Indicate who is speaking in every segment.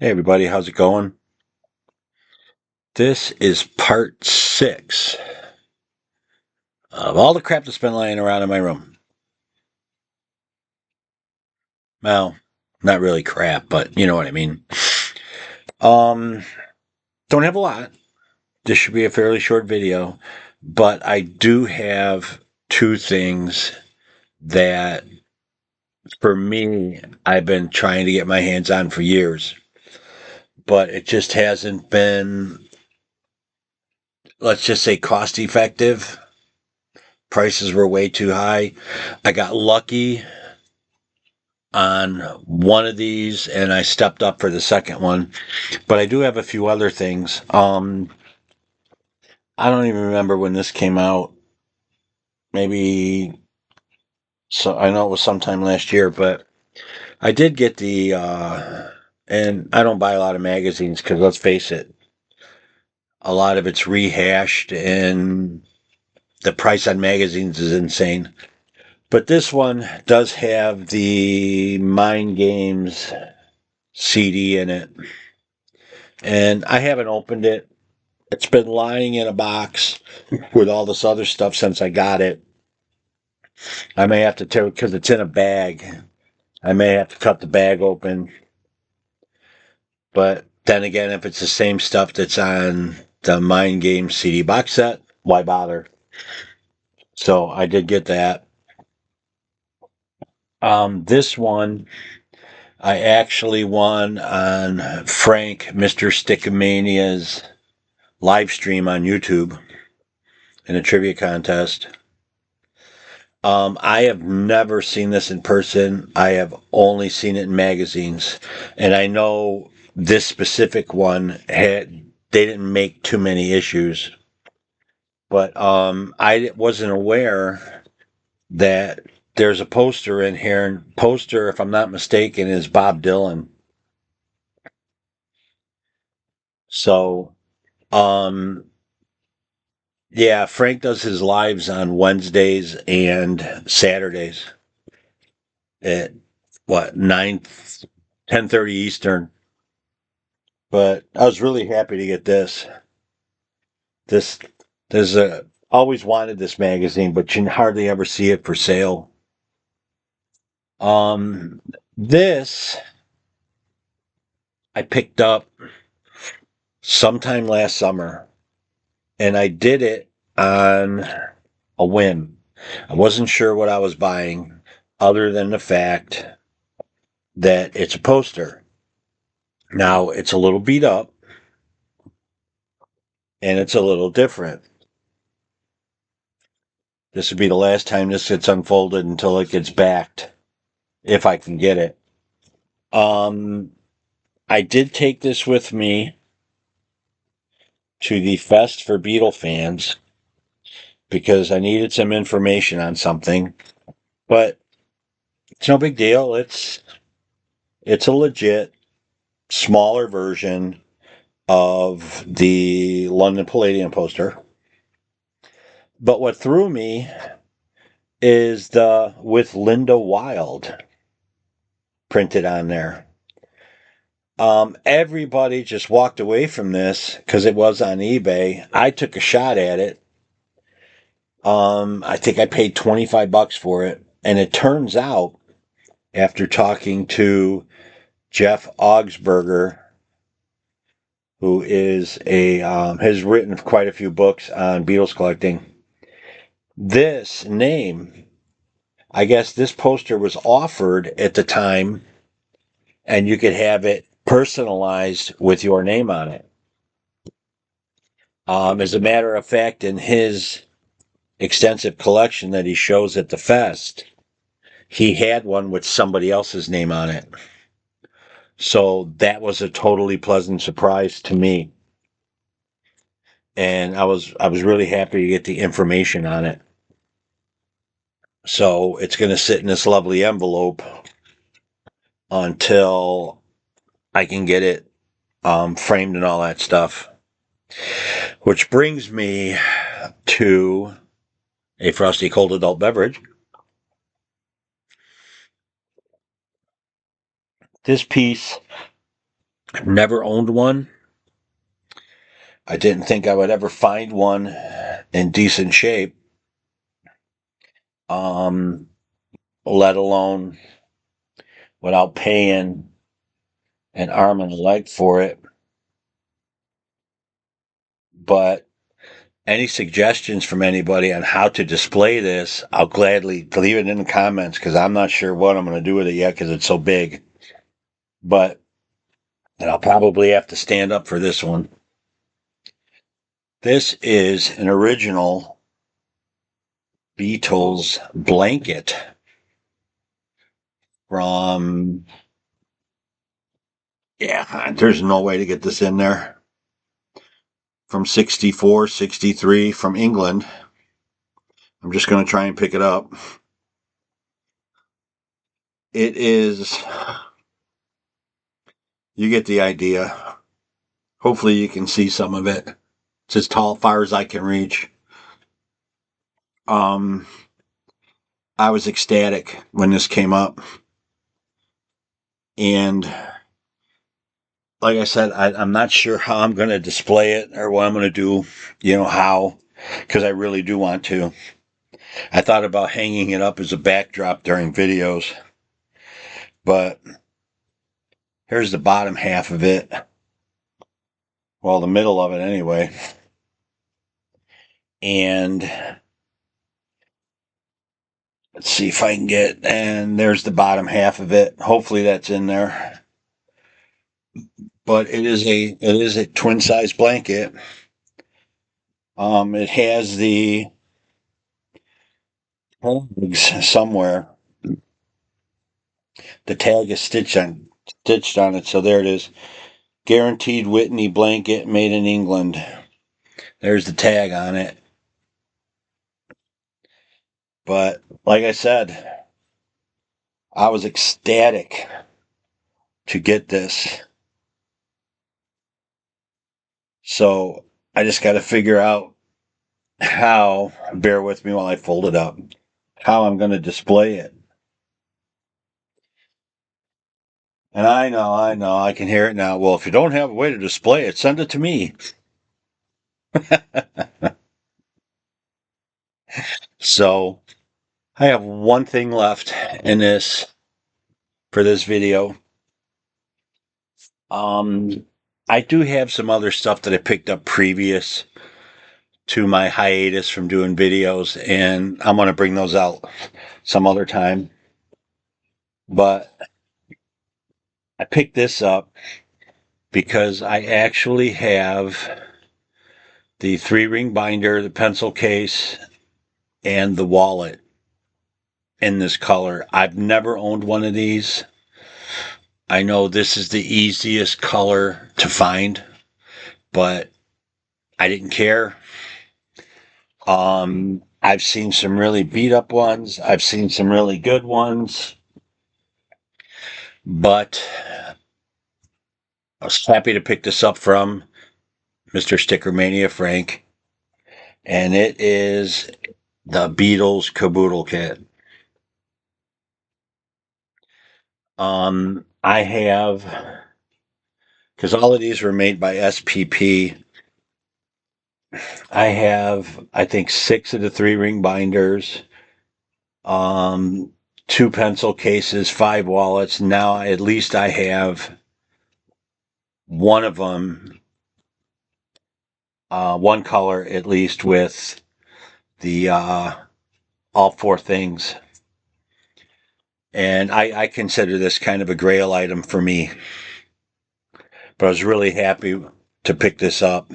Speaker 1: Hey everybody, how's it going? This is part 6 of all the crap that's been lying around in my room. Well, not really crap, but you know what I mean. Um, don't have a lot. This should be a fairly short video, but I do have two things that for me I've been trying to get my hands on for years, but it just hasn't been, let's just say, cost effective. Prices were way too high. I got lucky on one of these and I stepped up for the second one. But I do have a few other things. I don't even remember when this came out. Maybe, so I know it was sometime last year, but I did get and I don't buy a lot of magazines because let's face it, a lot of it's rehashed and the price on magazines is insane. But this one does have the Mind Games CD in it. And I haven't opened it. It's been lying in a box with all this other stuff since I got it. I may have to tear it because it's in a bag. I may have to cut the bag open. But then again, if it's the same stuff that's on the Mind Games CD box set, why bother? So I did get that. This one I actually won on Frank, Mr. Stickamania's live stream on YouTube in a trivia contest. I have never seen this in person. I have only seen it in magazines. And I know this specific one they didn't make too many issues. But I wasn't aware that there's a poster in here. And poster, if I'm not mistaken, is Bob Dylan. So, um, yeah, Frank does his lives on Wednesdays and Saturdays at what, 10:30 Eastern. But I was really happy to get this. This there's a always wanted this magazine, but you hardly ever see it for sale. Um, this I picked up sometime last summer, and I did it on a whim. I wasn't sure what I was buying, other than the fact that it's a poster. Now it's a little beat up, and it's a little different. This would be the last time this gets unfolded until it gets backed, if I can get it. Um, I did take this with me to the Fest for Beatle fans because I needed some information on something, but it's no big deal. It's a legit smaller version of the London Palladium poster. But what threw me is the with Linda Wild printed on there. Everybody just walked away from this because it was on eBay. I took a shot at it. I think I paid $25 for it. And it turns out, after talking to Jeff Augsburger, who is has written quite a few books on Beatles collecting, this name, I guess this poster was offered at the time, and you could have it personalized with your name on it. As a matter of fact, in his extensive collection that he shows at the fest, he had one with somebody else's name on it. So that was a totally pleasant surprise to me. And I was really happy to get the information on it. So it's going to sit in this lovely envelope until I can get it framed and all that stuff. Which brings me to a frosty cold adult beverage. This piece I've never owned one. I didn't think I would ever find one in decent shape, um, let alone without paying an arm and a leg for it. But any suggestions from anybody on how to display this, I'll gladly leave it in the comments because I'm not sure what I'm going to do with it yet because it's so big. But and I'll probably have to stand up for this one. This is an original Beatles blanket from, yeah, there's no way to get this in there. From 64, 63, from England. I'm just going to try and pick it up. It is, you get the idea. Hopefully you can see some of it. It's as tall, far as I can reach. I was ecstatic when this came up. And like I said, I'm not sure how I'm going to display it or what I'm going to do, how, because I really do want to. I thought about hanging it up as a backdrop during videos, but here's the bottom half of it. Well, the middle of it anyway. And let's see if I can get, and there's the bottom half of it. Hopefully that's in there. But it is a twin size blanket. It has the tags somewhere. The tag is stitched on it, so there it is. Guaranteed Whitney blanket made in England. There's the tag on it. But like I said, I was ecstatic to get this. So I just got to figure out how, bear with me while I fold it up, how I'm going to display it. And I know, I can hear it now. Well, if you don't have a way to display it, send it to me. So I have one thing left in this for this video. I do have some other stuff that I picked up previous to my hiatus from doing videos, and I'm going to bring those out some other time. But I picked this up because I actually have the 3-ring binder, the pencil case, and the wallet in this color. I've never owned one of these. I know this is the easiest color to find, but I didn't care. I've seen some really beat up ones. I've seen some really good ones, but I was happy to pick this up from Mr. Sticker Mania Frank, and it is the Beatles Kaboodle kit. I have, because all of these were made by SPP. I have, I think, 6 of the 3-ring binders, 2 pencil cases, 5 wallets. Now at least I have one of them, one color at least, with the all 4 things. And I consider this kind of a grail item for me. But I was really happy to pick this up.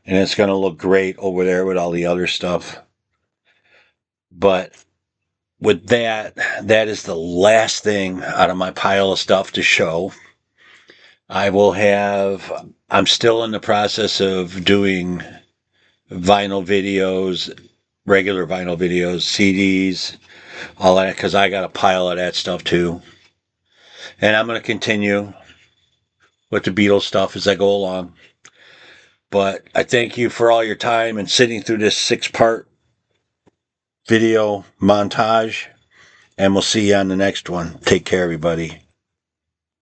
Speaker 1: And it's going to look great over there with all the other stuff. But with that, that is the last thing out of my pile of stuff to show. I'm still in the process of doing vinyl videos, regular vinyl videos, CDs, all that, because I got a pile of that stuff too. And I'm going to continue with the Beatles stuff as I go along. But I thank you for all your time and sitting through this 6-part video montage. And we'll see you on the next one. Take care, everybody.